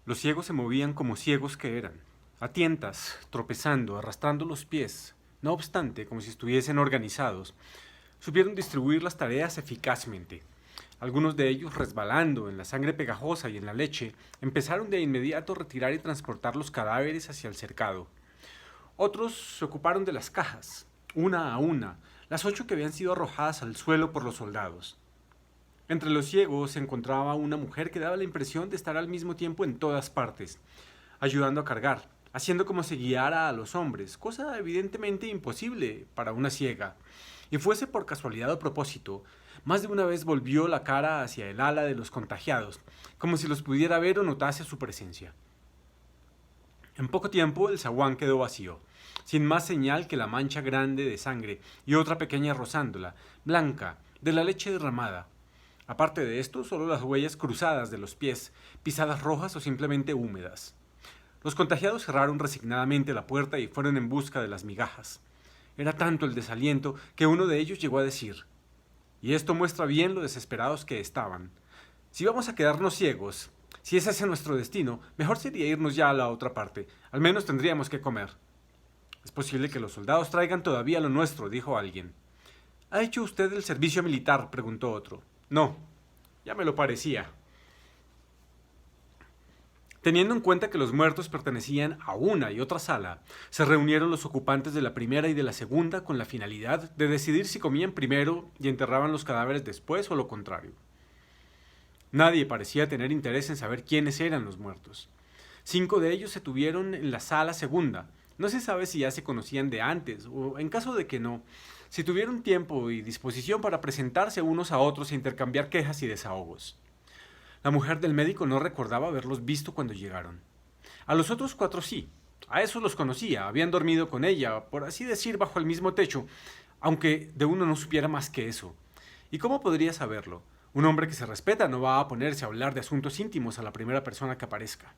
Los ciegos se movían como ciegos que eran, a tientas, tropezando, arrastrando los pies. No obstante, como si estuviesen organizados, supieron distribuir las tareas eficazmente. Algunos de ellos, resbalando en la sangre pegajosa y en la leche, empezaron de inmediato a retirar y transportar los cadáveres hacia el cercado. Otros se ocuparon de las cajas, una a una, las 8 que habían sido arrojadas al suelo por los soldados. Entre los ciegos se encontraba una mujer que daba la impresión de estar al mismo tiempo en todas partes, ayudando a cargar, haciendo como si guiara a los hombres, cosa evidentemente imposible para una ciega. Y fuese por casualidad o propósito, más de una vez volvió la cara hacia el ala de los contagiados, como si los pudiera ver o notase su presencia. En poco tiempo el zaguán quedó vacío, sin más señal que la mancha grande de sangre y otra pequeña rozándola, blanca, de la leche derramada. Aparte de esto, solo las huellas cruzadas de los pies, pisadas rojas o simplemente húmedas. Los contagiados cerraron resignadamente la puerta y fueron en busca de las migajas. Era tanto el desaliento que uno de ellos llegó a decir, y esto muestra bien lo desesperados que estaban: si vamos a quedarnos ciegos, si ese es nuestro destino, mejor sería irnos ya a la otra parte. Al menos tendríamos que comer. Es posible que los soldados traigan todavía lo nuestro, dijo alguien. ¿Ha hecho usted el servicio militar?, preguntó otro. No, ya me lo parecía. Teniendo en cuenta que los muertos pertenecían a una y otra sala, se reunieron los ocupantes de la primera y de la segunda con la finalidad de decidir si comían primero y enterraban los cadáveres después o lo contrario. Nadie parecía tener interés en saber quiénes eran los muertos. 5 de ellos se tuvieron en la sala segunda. No se sabe si ya se conocían de antes, o en caso de que no, si tuvieron tiempo y disposición para presentarse unos a otros e intercambiar quejas y desahogos. La mujer del médico no recordaba haberlos visto cuando llegaron. A los otros 4 sí. A esos los conocía, habían dormido con ella, por así decir, bajo el mismo techo, aunque de uno no supiera más que eso. ¿Y cómo podría saberlo? Un hombre que se respeta no va a ponerse a hablar de asuntos íntimos a la primera persona que aparezca.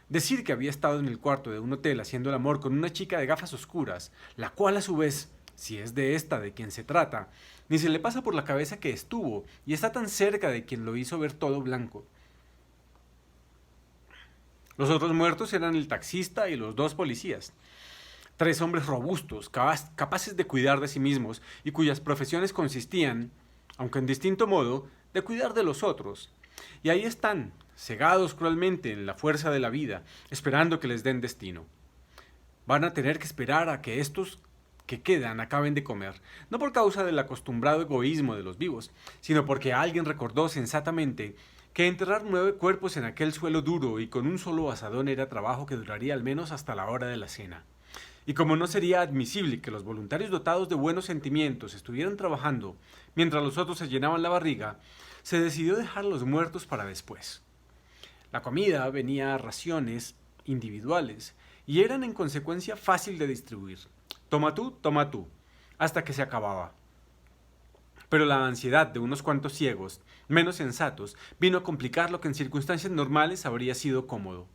Decir que había estado en el cuarto de un hotel haciendo el amor con una chica de gafas oscuras, la cual a su vez, si es de esta de quien se trata, ni se le pasa por la cabeza que estuvo y está tan cerca de quien lo hizo ver todo blanco. Los otros muertos eran el taxista y los 2 policías. 3 hombres robustos, capaces de cuidar de sí mismos y cuyas profesiones consistían, aunque en distinto modo, de cuidar de los otros. Y ahí están, cegados cruelmente en la fuerza de la vida, esperando que les den destino. Van a tener que esperar a que estos que quedan acaben de comer, no por causa del acostumbrado egoísmo de los vivos, sino porque alguien recordó sensatamente que enterrar 9 cuerpos en aquel suelo duro y con un solo asadón era trabajo que duraría al menos hasta la hora de la cena. Y como no sería admisible que los voluntarios dotados de buenos sentimientos estuvieran trabajando mientras los otros se llenaban la barriga, se decidió dejar los muertos para después. La comida venía a raciones individuales y eran en consecuencia fácil de distribuir. Toma tú, hasta que se acababa. Pero la ansiedad de unos cuantos ciegos, menos sensatos, vino a complicar lo que en circunstancias normales habría sido cómodo.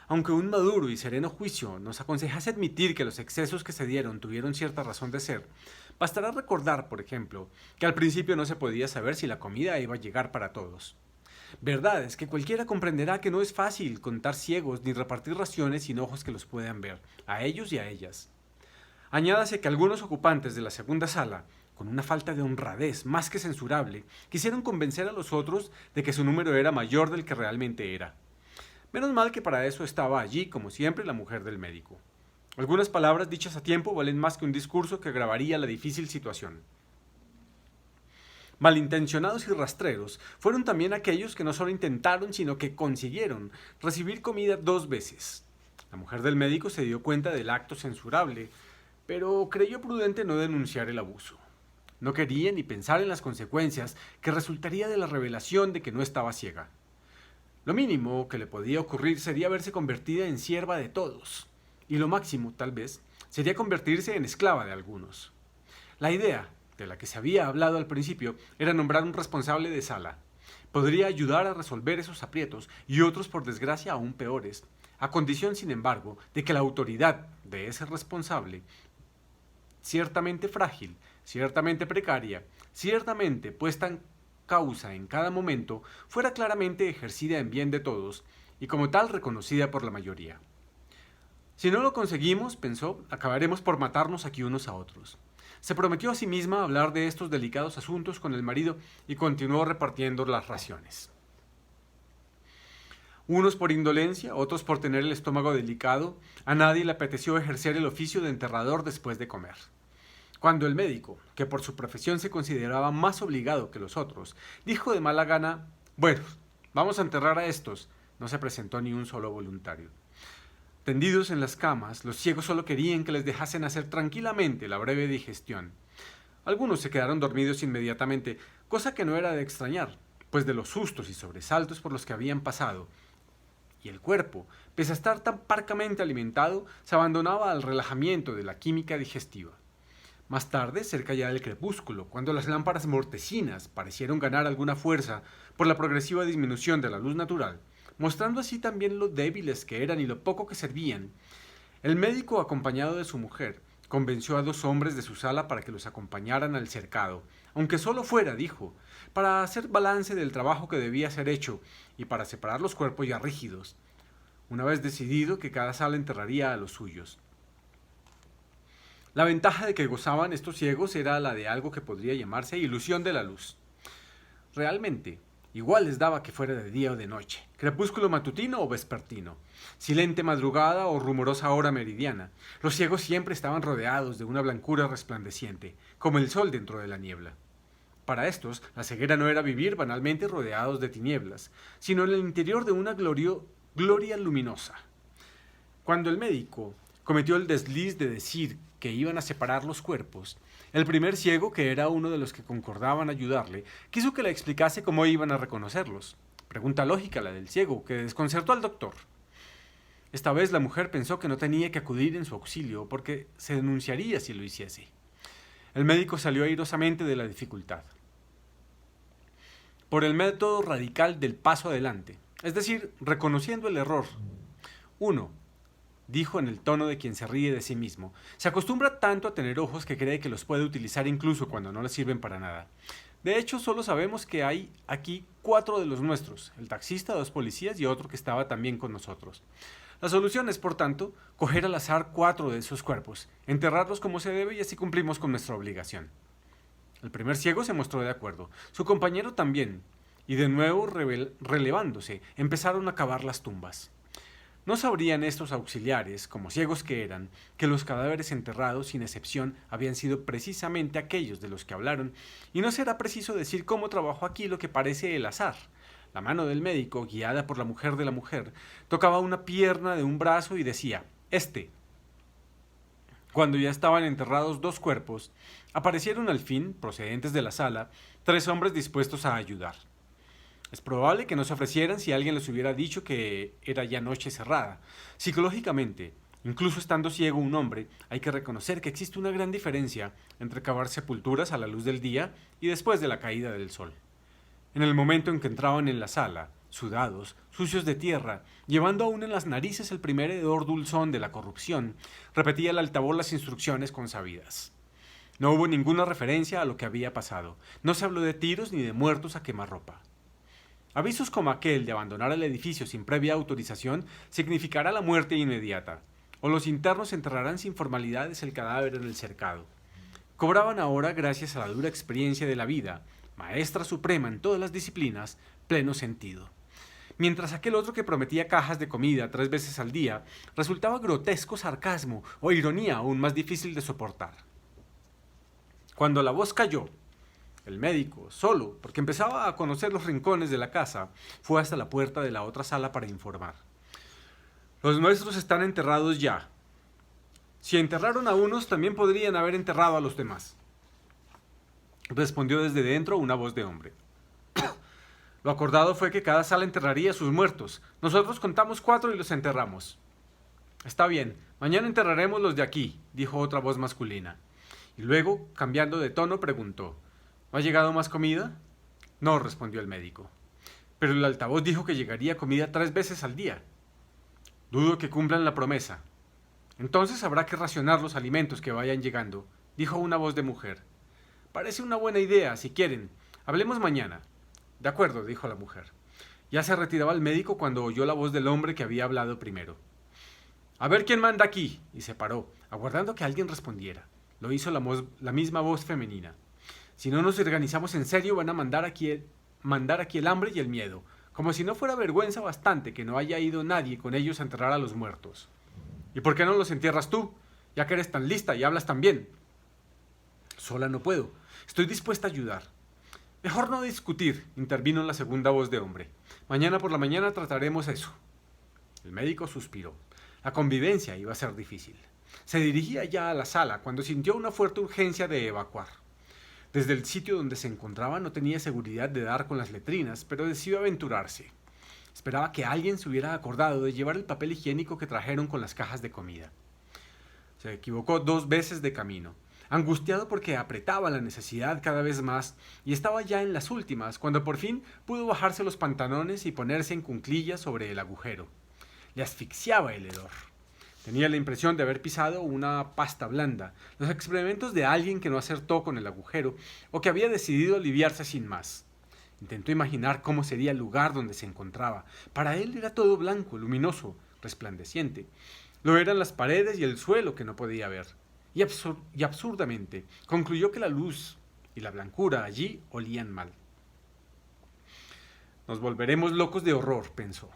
Aunque un maduro y sereno juicio nos aconsejase admitir que los excesos que se dieron tuvieron cierta razón de ser, bastará recordar, por ejemplo, que al principio no se podía saber si la comida iba a llegar para todos. Verdad es que cualquiera comprenderá que no es fácil contar ciegos ni repartir raciones sin ojos que los puedan ver, a ellos y a ellas. Añádase que algunos ocupantes de la segunda sala, con una falta de honradez más que censurable, quisieron convencer a los otros de que su número era mayor del que realmente era. Menos mal que para eso estaba allí, como siempre, la mujer del médico. Algunas palabras dichas a tiempo valen más que un discurso que agravaría la difícil situación. Malintencionados y rastreros fueron también aquellos que no solo intentaron, sino que consiguieron recibir comida 2 veces. La mujer del médico se dio cuenta del acto censurable, pero creyó prudente no denunciar el abuso. No quería ni pensar en las consecuencias que resultaría de la revelación de que no estaba ciega. Lo mínimo que le podía ocurrir sería verse convertida en sierva de todos, y lo máximo, tal vez, sería convertirse en esclava de algunos. La idea, de la que se había hablado al principio, era nombrar un responsable de sala. Podría ayudar a resolver esos aprietos y otros, por desgracia, aún peores, a condición, sin embargo, de que la autoridad de ese responsable, ciertamente frágil, ciertamente precaria, ciertamente puesta en causa en cada momento, fuera claramente ejercida en bien de todos y como tal reconocida por la mayoría. Si no lo conseguimos, pensó, acabaremos por matarnos aquí unos a otros. Se prometió a sí misma hablar de estos delicados asuntos con el marido y continuó repartiendo las raciones. Unos por indolencia, otros por tener el estómago delicado, a nadie le apeteció ejercer el oficio de enterrador después de comer. Cuando el médico, que por su profesión se consideraba más obligado que los otros, dijo de mala gana: «Bueno, vamos a enterrar a estos», no se presentó ni un solo voluntario. Tendidos en las camas, los ciegos solo querían que les dejasen hacer tranquilamente la breve digestión. Algunos se quedaron dormidos inmediatamente, cosa que no era de extrañar, pues de los sustos y sobresaltos por los que habían pasado, y el cuerpo, pese a estar tan parcamente alimentado, se abandonaba al relajamiento de la química digestiva. Más tarde, cerca ya del crepúsculo, cuando las lámparas mortecinas parecieron ganar alguna fuerza por la progresiva disminución de la luz natural, mostrando así también lo débiles que eran y lo poco que servían, el médico, acompañado de su mujer, convenció a 2 hombres de su sala para que los acompañaran al cercado, aunque solo fuera, dijo, para hacer balance del trabajo que debía ser hecho y para separar los cuerpos ya rígidos, una vez decidido que cada sala enterraría a los suyos. La ventaja de que gozaban estos ciegos era la de algo que podría llamarse ilusión de la luz. Realmente, igual les daba que fuera de día o de noche, crepúsculo matutino o vespertino, silente madrugada o rumorosa hora meridiana. Los ciegos siempre estaban rodeados de una blancura resplandeciente, como el sol dentro de la niebla. Para estos, la ceguera no era vivir banalmente rodeados de tinieblas, sino en el interior de una gloria luminosa. Cuando el médico cometió el desliz de decir que iban a separar los cuerpos, el primer ciego, que era uno de los que concordaban ayudarle, quiso que le explicase cómo iban a reconocerlos. Pregunta lógica la del ciego, que desconcertó al doctor. Esta vez la mujer pensó que no tenía que acudir en su auxilio porque se denunciaría si lo hiciese. El médico salió airosamente de la dificultad. Por el método radical del paso adelante, es decir, reconociendo el error. 1. Dijo en el tono de quien se ríe de sí mismo. Se acostumbra tanto a tener ojos que cree que los puede utilizar incluso cuando no le sirven para nada. De hecho, solo sabemos que hay aquí 4 de los nuestros, el taxista, 2 policías y otro que estaba también con nosotros. La solución es, por tanto, coger al azar 4 de esos cuerpos, enterrarlos como se debe y así cumplimos con nuestra obligación. El primer ciego se mostró de acuerdo, su compañero también, y de nuevo relevándose, empezaron a cavar las tumbas. No sabrían estos auxiliares, como ciegos que eran, que los cadáveres enterrados, sin excepción, habían sido precisamente aquellos de los que hablaron, y no será preciso decir cómo trabajó aquí lo que parece el azar. La mano del médico, guiada por la mujer de la mujer, tocaba una pierna de un brazo y decía: «Este». Cuando ya estaban enterrados 2 cuerpos, aparecieron al fin, procedentes de la sala, 3 hombres dispuestos a ayudar. Es probable que no se ofrecieran si alguien les hubiera dicho que era ya noche cerrada. Psicológicamente, incluso estando ciego un hombre, hay que reconocer que existe una gran diferencia entre cavar sepulturas a la luz del día y después de la caída del sol. En el momento en que entraban en la sala, sudados, sucios de tierra, llevando aún en las narices el primer hedor dulzón de la corrupción, repetía el altavoz las instrucciones consabidas. No hubo ninguna referencia a lo que había pasado. No se habló de tiros ni de muertos a quemarropa. Avisos como aquel de abandonar el edificio sin previa autorización significará la muerte inmediata, o los internos enterrarán sin formalidades el cadáver en el cercado. Cobraban ahora, gracias a la dura experiencia de la vida, maestra suprema en todas las disciplinas, pleno sentido. Mientras aquel otro que prometía cajas de comida 3 veces al día resultaba grotesco sarcasmo o ironía aún más difícil de soportar. Cuando la voz cayó, el médico, solo, porque empezaba a conocer los rincones de la casa, fue hasta la puerta de la otra sala para informar. «Los nuestros están enterrados ya. Si enterraron a unos, también podrían haber enterrado a los demás», respondió desde dentro una voz de hombre. «Lo acordado fue que cada sala enterraría a sus muertos. Nosotros contamos 4 y los enterramos». «Está bien, mañana enterraremos los de aquí», dijo otra voz masculina. Y luego, cambiando de tono, preguntó: «¿No ha llegado más comida?». «No», respondió el médico. «Pero el altavoz dijo que llegaría comida 3 veces al día». «Dudo que cumplan la promesa». «Entonces habrá que racionar los alimentos que vayan llegando», dijo una voz de mujer. «Parece una buena idea, si quieren. Hablemos mañana». «De acuerdo», dijo la mujer. Ya se retiraba el médico cuando oyó la voz del hombre que había hablado primero. «A ver quién manda aquí», y se paró, aguardando que alguien respondiera. Lo hizo la misma voz femenina. «Si no nos organizamos en serio, van a mandar aquí el hambre y el miedo, como si no fuera vergüenza bastante que no haya ido nadie con ellos a enterrar a los muertos. ¿Y por qué no los entierras tú, ya que eres tan lista y hablas tan bien?» «Sola no puedo. Estoy dispuesta a ayudar». «Mejor no discutir», intervino la segunda voz de hombre. «Mañana por la mañana trataremos eso». El médico suspiró. La convivencia iba a ser difícil. Se dirigía ya a la sala cuando sintió una fuerte urgencia de evacuar. Desde el sitio donde se encontraba no tenía seguridad de dar con las letrinas, pero decidió aventurarse. Esperaba que alguien se hubiera acordado de llevar el papel higiénico que trajeron con las cajas de comida. Se equivocó 2 veces de camino, angustiado porque apretaba la necesidad cada vez más y estaba ya en las últimas cuando por fin pudo bajarse los pantalones y ponerse en cuclillas sobre el agujero. Le asfixiaba el hedor. Tenía la impresión de haber pisado una pasta blanda, los experimentos de alguien que no acertó con el agujero o que había decidido aliviarse sin más. Intentó imaginar cómo sería el lugar donde se encontraba. Para él era todo blanco, luminoso, resplandeciente. Lo eran las paredes y el suelo que no podía ver. Y absurdamente concluyó que la luz y la blancura allí olían mal. «Nos volveremos locos de horror», pensó.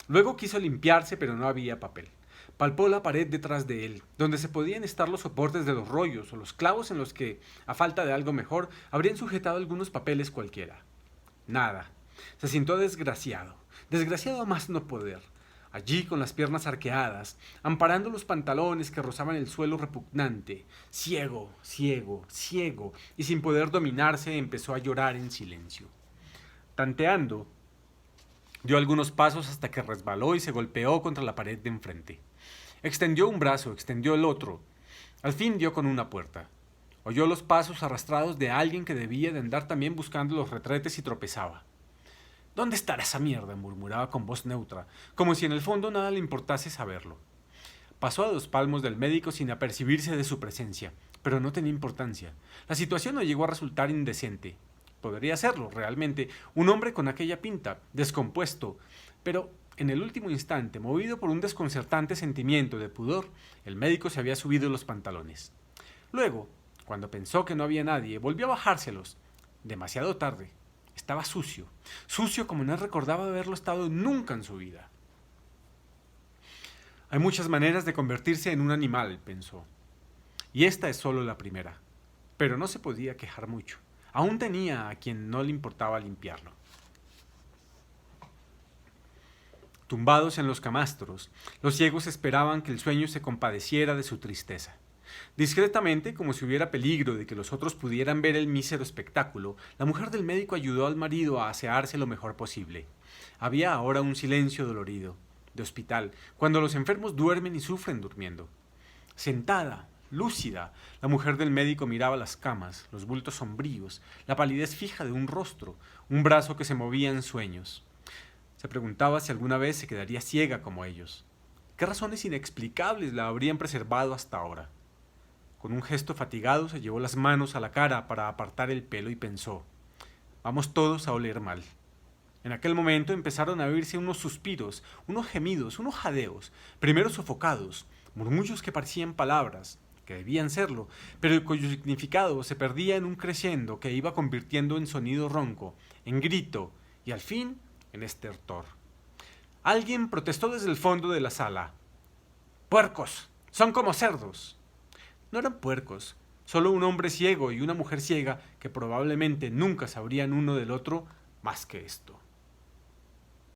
Luego quiso limpiarse, pero no había papel. Palpó la pared detrás de él, donde se podían estar los soportes de los rollos o los clavos en los que, a falta de algo mejor, habrían sujetado algunos papeles cualquiera. Nada. Se sintió desgraciado a más no poder. Allí, con las piernas arqueadas, amparando los pantalones que rozaban el suelo repugnante, ciego, y sin poder dominarse, empezó a llorar en silencio. Tanteando, dio algunos pasos hasta que resbaló y se golpeó contra la pared de enfrente. Extendió un brazo, extendió el otro. Al fin dio con una puerta. Oyó los pasos arrastrados de alguien que debía de andar también buscando los retretes y tropezaba. «¿Dónde estará esa mierda?», murmuraba con voz neutra, como si en el fondo nada le importase saberlo. Pasó a 2 palmos del médico sin apercibirse de su presencia, pero no tenía importancia. La situación no llegó a resultar indecente. Podría serlo, realmente, un hombre con aquella pinta, descompuesto, pero en el último instante, movido por un desconcertante sentimiento de pudor, el médico se había subido los pantalones. Luego, cuando pensó que no había nadie, volvió a bajárselos. Demasiado tarde. Estaba sucio como no recordaba haberlo estado nunca en su vida. «Hay muchas maneras de convertirse en un animal», pensó. Y esta es solo la primera. Pero no se podía quejar mucho. Aún tenía a quien no le importaba limpiarlo. Tumbados en los camastros, los ciegos esperaban que el sueño se compadeciera de su tristeza. Discretamente, como si hubiera peligro de que los otros pudieran ver el mísero espectáculo, la mujer del médico ayudó al marido a asearse lo mejor posible. Había ahora un silencio dolorido, de hospital, cuando los enfermos duermen y sufren durmiendo. Sentada, lúcida, la mujer del médico miraba las camas, los bultos sombríos, la palidez fija de un rostro, un brazo que se movía en sueños. Se preguntaba si alguna vez se quedaría ciega como ellos. ¿Qué razones inexplicables la habrían preservado hasta ahora? Con un gesto fatigado se llevó las manos a la cara para apartar el pelo y pensó: «Vamos todos a oler mal». En aquel momento empezaron a oírse unos suspiros, unos gemidos, unos jadeos, primero sofocados, murmullos que parecían palabras, que debían serlo, pero cuyo significado se perdía en un crescendo que iba convirtiendo en sonido ronco, en grito y al fin en estertor. Alguien protestó desde el fondo de la sala: «¡Puercos! ¡Son como cerdos!». No eran puercos, solo un hombre ciego y una mujer ciega que probablemente nunca sabrían uno del otro más que esto.